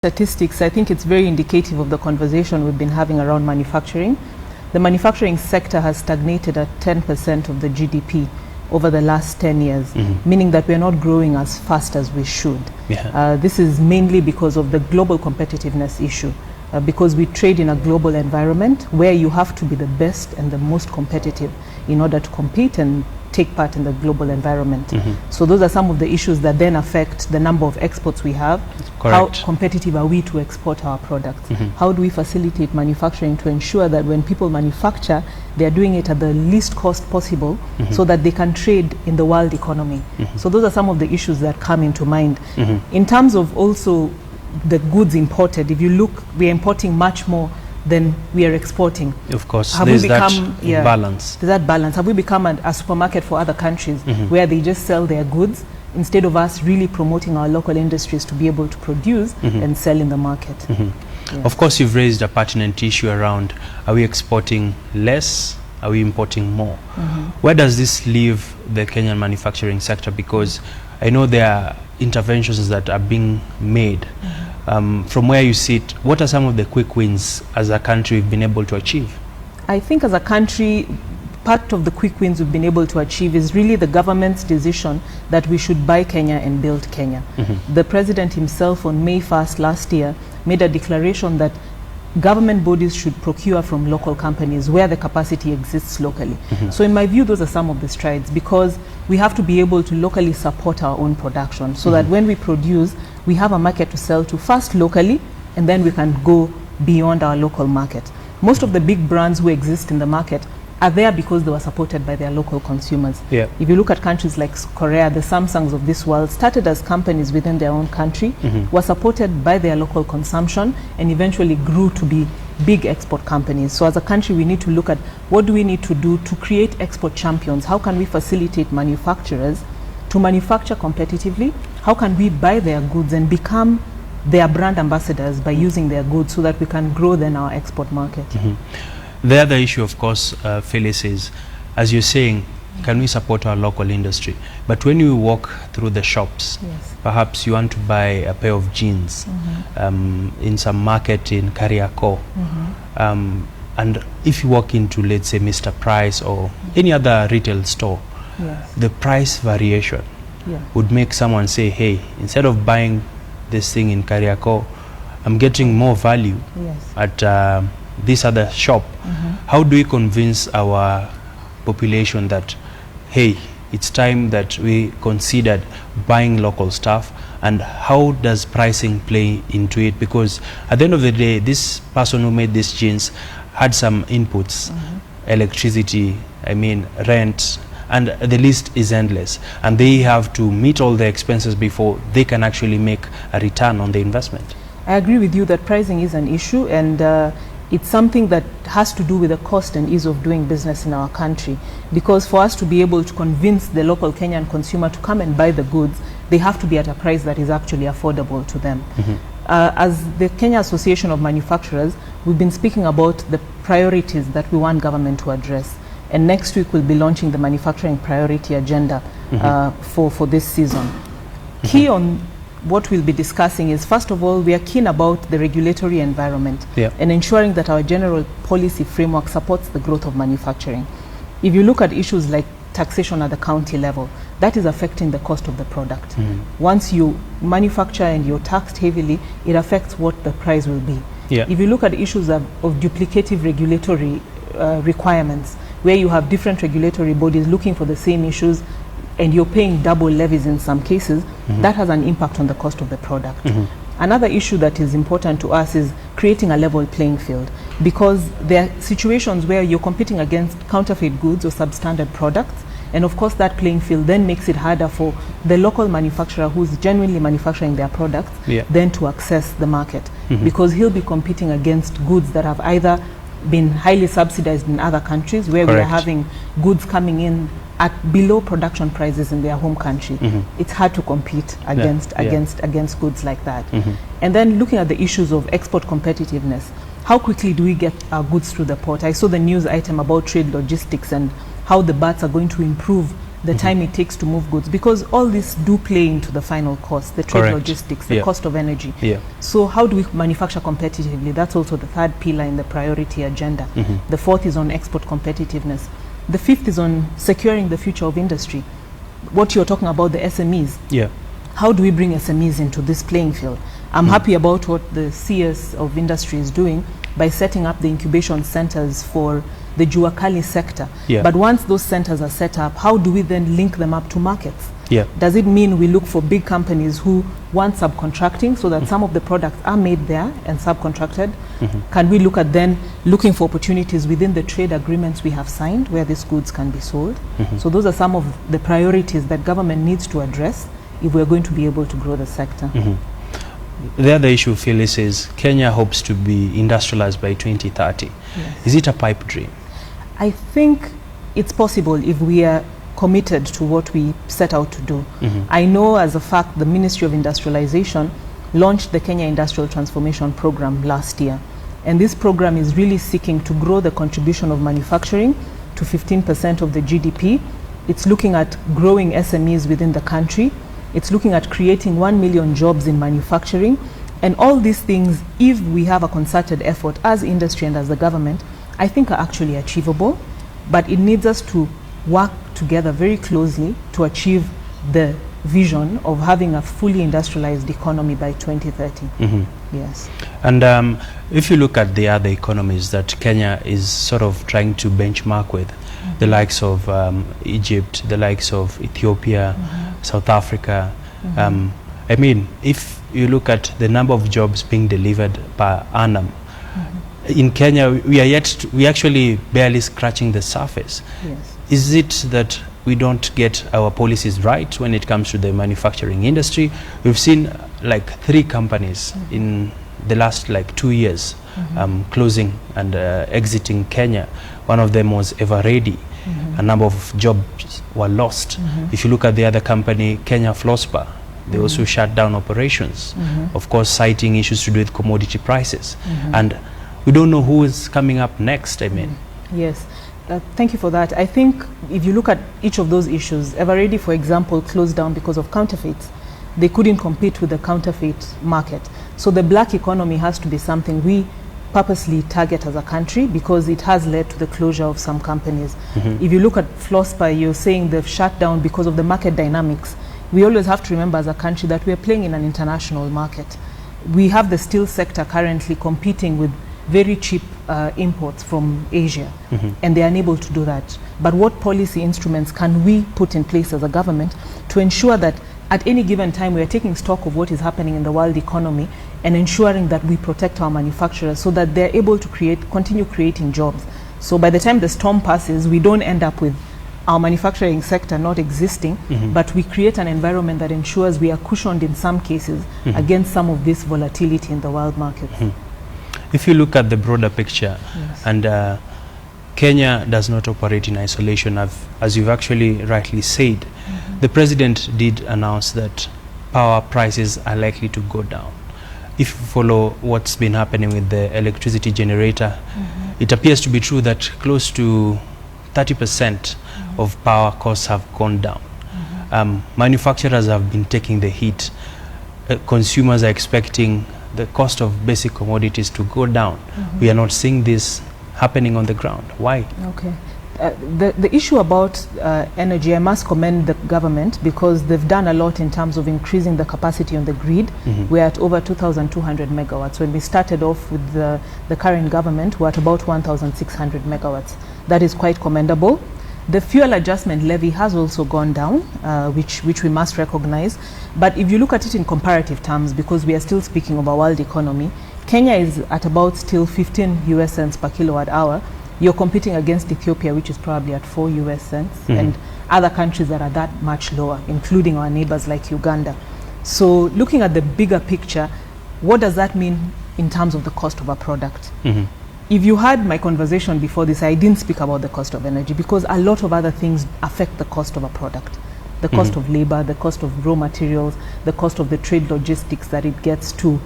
statistics, I think it's very indicative of the conversation we've been having around manufacturing. The manufacturing sector has stagnated at 10% of the GDP over the last 10 years, meaning that we're not growing as fast as we should. This is mainly because of the global competitiveness issue, because we trade in a global environment where you have to be the best and the most competitive in order to compete and take part in the global environment. So those are some of the issues that then affect the number of exports we have. Correct. How competitive are we to export our products? How do we facilitate manufacturing to ensure that when people manufacture, they are doing it at the least cost possible so that they can trade in the world economy? So those are some of the issues that come into mind. In terms of also the goods imported, if you look, we are importing much more than we are exporting. Of course, Have there's we that become, balance. There's that balance. Have we become a supermarket for other countries where they just sell their goods instead of us really promoting our local industries to be able to produce and sell in the market? Of course, you've raised a pertinent issue around, are we exporting less? Are we importing more? Where does this leave the Kenyan manufacturing sector? Because I know there are interventions that are being made. From where you sit, what are some of the quick wins as a country we've been able to achieve? I think as a country, part of the quick wins we've been able to achieve is really the government's decision that we should buy Kenya and build Kenya. The president himself on May 1st last year made a declaration that government bodies should procure from local companies where the capacity exists locally. So in my view, those are some of the strides, because we have to be able to locally support our own production so that when we produce, we have a market to sell to first locally, and then we can go beyond our local market. Most of the big brands who exist in the market are there because they were supported by their local consumers. If you look at countries like Korea, the Samsungs of this world started as companies within their own country, were supported by their local consumption, and eventually grew to be big export companies. So as a country, we need to look at what do we need to do to create export champions? How can we facilitate manufacturers to manufacture competitively? How can we buy their goods and become their brand ambassadors by using their goods so that we can grow then our export market? The other issue, of course, Phyllis, is, as you're saying, can we support our local industry? But when you walk through the shops, perhaps you want to buy a pair of jeans in some market in Kariako, and if you walk into, let's say, Mr. Price or any other retail store, the price variation would make someone say, hey, instead of buying this thing in Kariako, I'm getting more value at this other shop. How do we convince our population that, hey, it's time that we considered buying local stuff, and how does pricing play into it? Because at the end of the day, this person who made these jeans had some inputs, electricity, rent, and the list is endless, and they have to meet all the expenses before they can actually make a return on the investment. I agree with you that pricing is an issue, and it's something that has to do with the cost and ease of doing business in our country. Because for us to be able to convince the local Kenyan consumer to come and buy the goods, they have to be at a price that is actually affordable to them. As the Kenya Association of Manufacturers, we've been speaking about the priorities that we want government to address. And next week we'll be launching the manufacturing priority agenda for this season. Key on what we'll be discussing is, first of all, we are keen about the regulatory environment and ensuring that our general policy framework supports the growth of manufacturing. If you look at issues like taxation at the county level, that is affecting the cost of the product. Once you manufacture and you're taxed heavily, it affects what the price will be. If you look at issues of duplicative regulatory requirements, where you have different regulatory bodies looking for the same issues, and you're paying double levies in some cases, that has an impact on the cost of the product. Another issue that is important to us is creating a level playing field, because there are situations where you're competing against counterfeit goods or substandard products, and of course that playing field then makes it harder for the local manufacturer who's genuinely manufacturing their products then to access the market, because he'll be competing against goods that have either been highly subsidized in other countries, where we are having goods coming in at below production prices in their home country. It's hard to compete against goods like that. And then looking at the issues of export competitiveness, how quickly do we get our goods through the port? I saw the news item about trade logistics and how the BATs are going to improve the time it takes to move goods, because all this do play into the final cost, the trade Correct. logistics, the cost of energy. Yeah. So how do we manufacture competitively? That's also the third pillar in the priority agenda. The fourth is on export competitiveness. The fifth is on securing the future of industry. What you're talking about, the SMEs. Yeah. How do we bring SMEs into this playing field? I'm happy about what the CS of industry is doing by setting up the incubation centers for the Juakali sector. Yeah. But once those centers are set up, how do we then link them up to markets? Yeah. Does it mean we look for big companies who want subcontracting so that some of the products are made there and subcontracted? Can we look at then looking for opportunities within the trade agreements we have signed where these goods can be sold? So those are some of the priorities that government needs to address if we're going to be able to grow the sector. The other issue, Phyllis, is Kenya hopes to be industrialized by 2030. Yes. Is it a pipe dream? I think it's possible if we are committed to what we set out to do. I know as a fact the Ministry of Industrialization launched the Kenya Industrial Transformation Program last year. And this program is really seeking to grow the contribution of manufacturing to 15% of the GDP. It's looking at growing SMEs within the country. It's looking at creating 1 million jobs in manufacturing. And all these things, if we have a concerted effort as industry and as the government, I think are actually achievable. But it needs us to work together very closely to achieve the vision of having a fully industrialized economy by 2030. Yes. And if you look at the other economies that Kenya is sort of trying to benchmark with, the likes of Egypt, the likes of Ethiopia, South Africa, I mean, if you look at the number of jobs being delivered per annum, in Kenya, we actually barely scratching the surface. Yes. Is it that we don't get our policies right when it comes to the manufacturing industry? We've seen like 3 companies in the last like 2 years closing and exiting Kenya. One of them was Everready. A number of jobs were lost. If you look at the other company, Kenya Flossbar, they also shut down operations, of course citing issues to do with commodity prices. And we don't know who is coming up next, I mean. Yes. Thank you for that. I think if you look at each of those issues, Everready, for example, closed down because of counterfeits. They couldn't compete with the counterfeit market. So the black economy has to be something we purposely target as a country because it has led to the closure of some companies. If you look at Flossbar, you're saying they've shut down because of the market dynamics. We always have to remember as a country that we're playing in an international market. We have the steel sector currently competing with very cheap imports from Asia, and they are unable to do that. But what policy instruments can we put in place as a government to ensure that at any given time we are taking stock of what is happening in the world economy and ensuring that we protect our manufacturers so that they're able to continue creating jobs. So by the time the storm passes, we don't end up with our manufacturing sector not existing, but we create an environment that ensures we are cushioned in some cases against some of this volatility in the world markets. If you look at the broader picture, and Kenya does not operate in isolation, as you've actually rightly said, the president did announce that power prices are likely to go down. If you follow what's been happening with the electricity generator, it appears to be true that close to 30% of power costs have gone down. Manufacturers have been taking the hit. Consumers are expecting the cost of basic commodities to go down. We are not seeing this happening on the ground. Why? Okay. The issue about energy, I must commend the government because they've done a lot in terms of increasing the capacity on the grid. We're at over 2,200 megawatts. When we started off with the current government, we're at about 1,600 megawatts. That is quite commendable. The fuel adjustment levy has also gone down, which we must recognize. But if you look at it in comparative terms, because we are still speaking of a world economy, Kenya is at about still 15 US cents per kilowatt hour. You're competing against Ethiopia, which is probably at 4 US cents, and other countries that are that much lower, including our neighbors like Uganda. So looking at the bigger picture, what does that mean in terms of the cost of a product? If you had my conversation before this, I didn't speak about the cost of energy because a lot of other things affect the cost of a product. The cost of labor, the cost of raw materials, the cost of the trade logistics that it gets to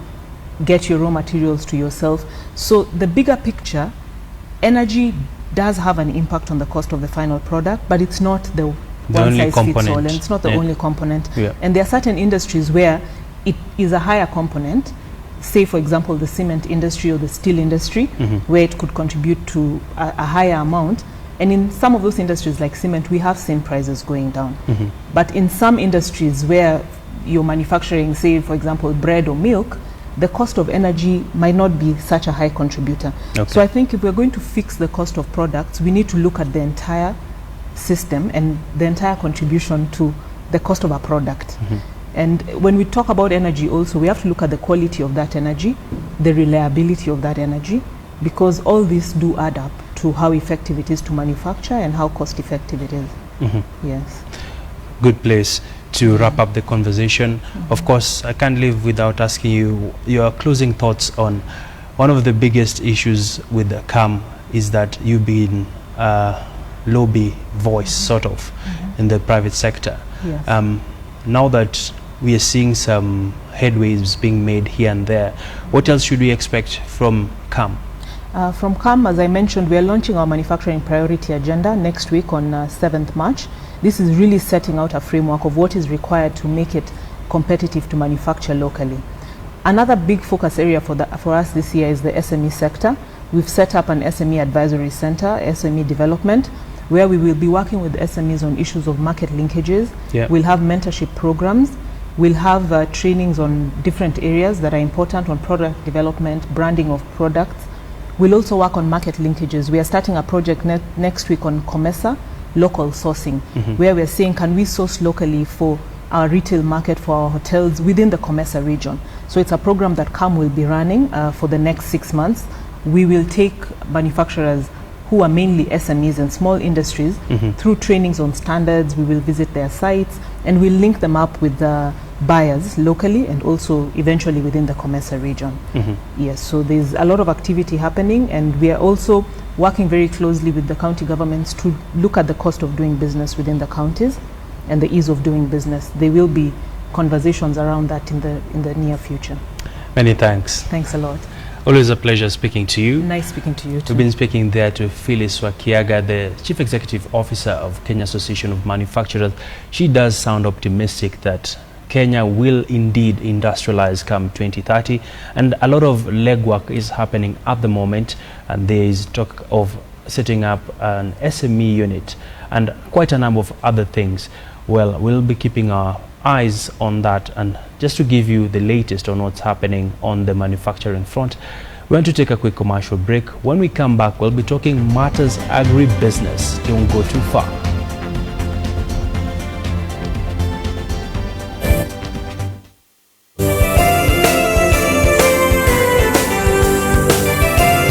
get your raw materials to yourself. So the bigger picture, energy does have an impact on the cost of the final product, but it's not the The one only size fits component. all, and it's not the Yeah. only component. Yeah. And there are certain industries where it is a higher component, say for example the cement industry or the steel industry, where it could contribute to a higher amount. And in some of those industries like cement, we have seen prices going down. But in some industries where you're manufacturing, say for example bread or milk, the cost of energy might not be such a high contributor. Okay. So I think if we're going to fix the cost of products, we need to look at the entire system and the entire contribution to the cost of a product. And when we talk about energy also, we have to look at the quality of that energy, the reliability of that energy, because all these do add up to how effective it is to manufacture and how cost effective it is. Yes. Good place to wrap up the conversation. Of course, I can't live without asking you your closing thoughts on one of the biggest issues with the CAM is that you've been lobby voice sort of in the private sector. Yes. Now that we are seeing some headways being made here and there, what else should we expect from CAM? From CAM, as I mentioned, we are launching our manufacturing priority agenda next week on 7th March. This is really setting out a framework of what is required to make it competitive to manufacture locally. Another big focus area for us this year is the SME sector. We've set up an SME advisory center, SME development, where we will be working with SMEs on issues of market linkages. Yeah. We'll have mentorship programs. We'll have trainings on different areas that are important on product development, branding of products. We'll also work on market linkages. We are starting a project next week on COMESA, local sourcing, where we're saying, can we source locally for our retail market, for our hotels within the COMESA region? So it's a program that CAM will be running for the next 6 months. We will take manufacturers who are mainly SMEs and small industries through trainings on standards. We will visit their sites and we'll link them up with the buyers locally and also eventually within the COMESA region. Yes, so there's a lot of activity happening, and we are also working very closely with the county governments to look at the cost of doing business within the counties and the ease of doing business. There will be conversations around that in the near future. Many thanks. Thanks a lot. Always a pleasure speaking to you. Nice speaking to you too. We've been speaking there to Phyllis Wakiaga, the Chief Executive Officer of Kenya Association of Manufacturers. She does sound optimistic that Kenya will indeed industrialize come 2030, and a lot of legwork is happening at the moment, and there is talk of setting up an SME unit and quite a number of other things. Well, we'll be keeping our eyes on that, and just to give you the latest on what's happening on the manufacturing front, we want to take a quick commercial break. When we come back, we'll be talking matters agribusiness. Don't go too far.